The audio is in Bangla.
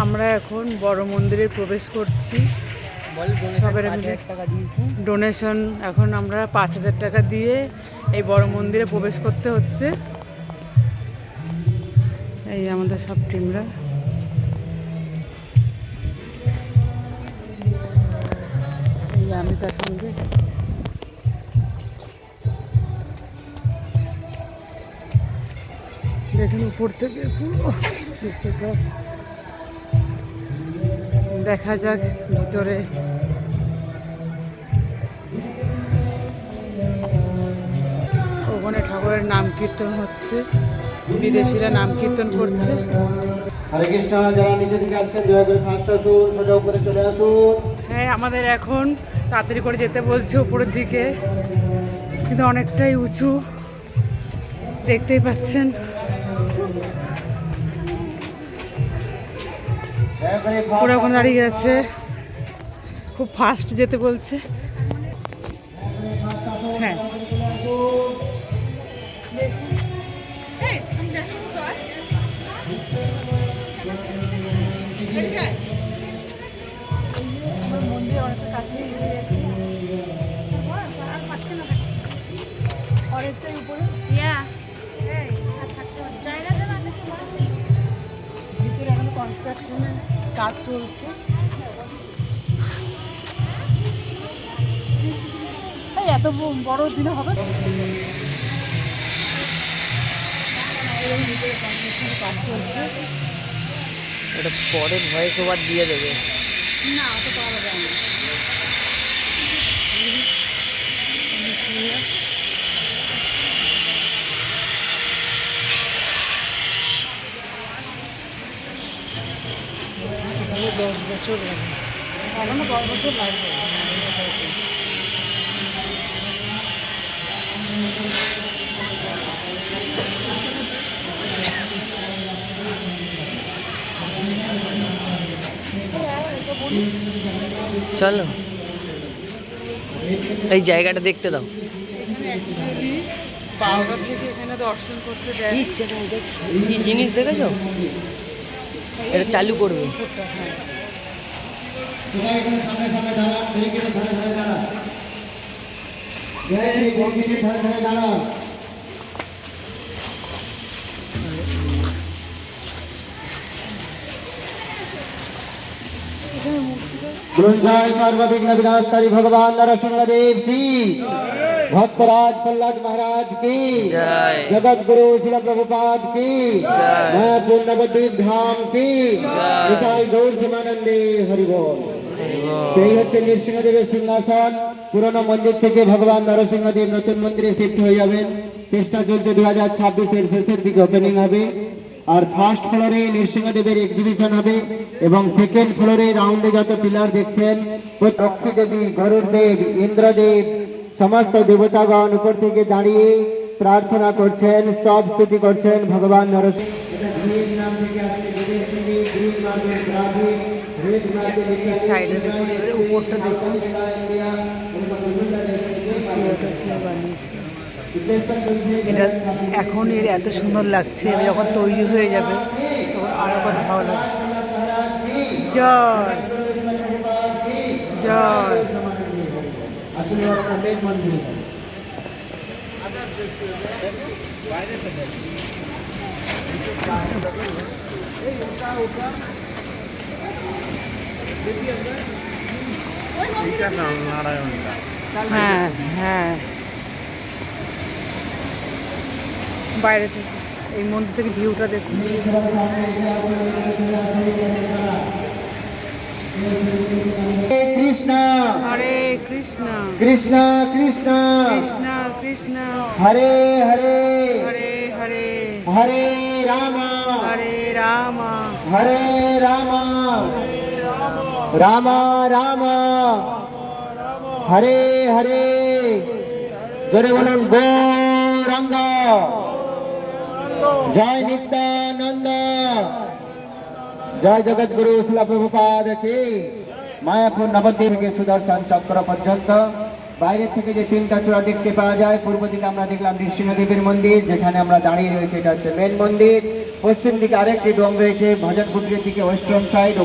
আমরা এখন বড় মন্দিরে প্রবেশ করছি। সবাই মিলে ডোনেশন এখন আমরা 5,000 টাকা দিয়ে এই বড় মন্দিরে প্রবেশ করতে হচ্ছে। এই আমাদের সব টিমরা, এই আমি তার সঙ্গে দেখুন উপর থেকে পুরো দৃশ্যটা দেখা যাক ভিতরে। ওখানে ঠাকুরের নাম কীর্তন হচ্ছে, বিদেশিরা নাম কীর্তন করছে। হরে কৃষ্ণ। যারা নিচে থেকে আসছেন দয়া করে ফার্স্ট আসুন, সোজা উপরে চলে আসুন। হ্যাঁ, আমাদের এখন তাড়াতাড়ি করে যেতে বলছে উপরের দিকে, কিন্তু অনেকটাই উঁচু, দেখতেই পাচ্ছেন। ওরা ওখানে দাঁড়িয়ে গেছে, খুব ফাস্ট যেতে বলছে। হ্যাঁ, মন্দির অনেকটা কাছে এসে গেছে, অনেকটাই উপরে। ভিতরে এখন কনস্ট্রাকশনের কাজ চলছে। এত বড় দিনে হবে। এটা পরে ভয়েস ওভার দিয়ে দেবে না, অত পাওয়া যায় না। এখানে 10 বছর লাগে, এখনো 10 বছর লাগবে। চলো এই জায়গাটা দেখতে দাও। বারোটা থেকে এখানে দর্শন করতে দেয়। কি জিনিস দেখেছো? এটা চালু করবে। সবাই এখানে সামনে সামনে দাঁড়ান, ব্যারিকেডের ধারে ধারে দাঁড়ান। ব্যারিকেডের ধারে ধারে দাঁড়ান। जय सर्वविघ्न विनाशकारी भगवान नरसिंहदेव की, भक्तराज प्रहलाद महाराज की जय, जगत गुरु शिल प्रभुपाद की जय, मायापुर नवद्वीप धाम की जय, गौर प्रेमानंदे हरि बोल। এই হচ্ছে নৃসিংহদেবের সিংহাসন। পুরনো মন্দির থেকে ভগবান নরসিংহদেব নতুন মন্দিরে শিফট হয়ে যাবেন। চেষ্টা চলছে 2026-এর শেষের দিকে ওপেনিং হবে। আর ফার্স্ট ফ্লোরে নৃসিংহদেবের এক্সিবিশন হবে এবং সেকেন্ড ফ্লোরে রাউন্ডে যত পিলার দেখছেন, লক্ষ্মী দেবী, গরুর দেব, ইন্দ্রদেব, সমস্ত দেবতাগণ উপর থেকে দাঁড়িয়ে প্রার্থনা করছেন, স্তব স্তুতি করছেন ভগবান নরসিংহ। সাইডে দেখুন, উপরটা দেখুন, এটা এখন এর এত সুন্দর লাগছে। যখন তৈরি হয়ে যাবে তখন আরো কত ভালো লাগবে। জয় জয়। হ্যাঁ হ্যাঁ, বাইরে থেকে এই মন্দির থেকে ভিউটা দেখুন। কৃষ্ণ হরে কৃষ্ণ কৃষ্ণ কৃষ্ণ কৃষ্ণ কৃষ্ণ হরে হরে হরে হরে হরে রাম হরে রাম হরে রাম রাম রাম হরে হরে। জোরে বলুন গৌরাঙ্গ। জয় নিত্যানন্দ। জয় জগৎগুরু শিল প্রভুপাদ কি। মায়াপুর নবদ্বীপ থেকে সুদর্শন চক্র পর্যন্ত বাইরে থেকে যে তিনটা চূড়া দেখতে পাওয়া যায়, পূর্ব দিকে আমরা দেখলাম নৃসিংহদেবের মন্দির, যেখানে আমরা দাঁড়িয়ে রয়েছে এটা হচ্ছে মেন মন্দির। পশ্চিম দিকে আরেকটি ডোম রয়েছে ভজন কুটিরের দিকে ওয়েস্টার্ন সাইড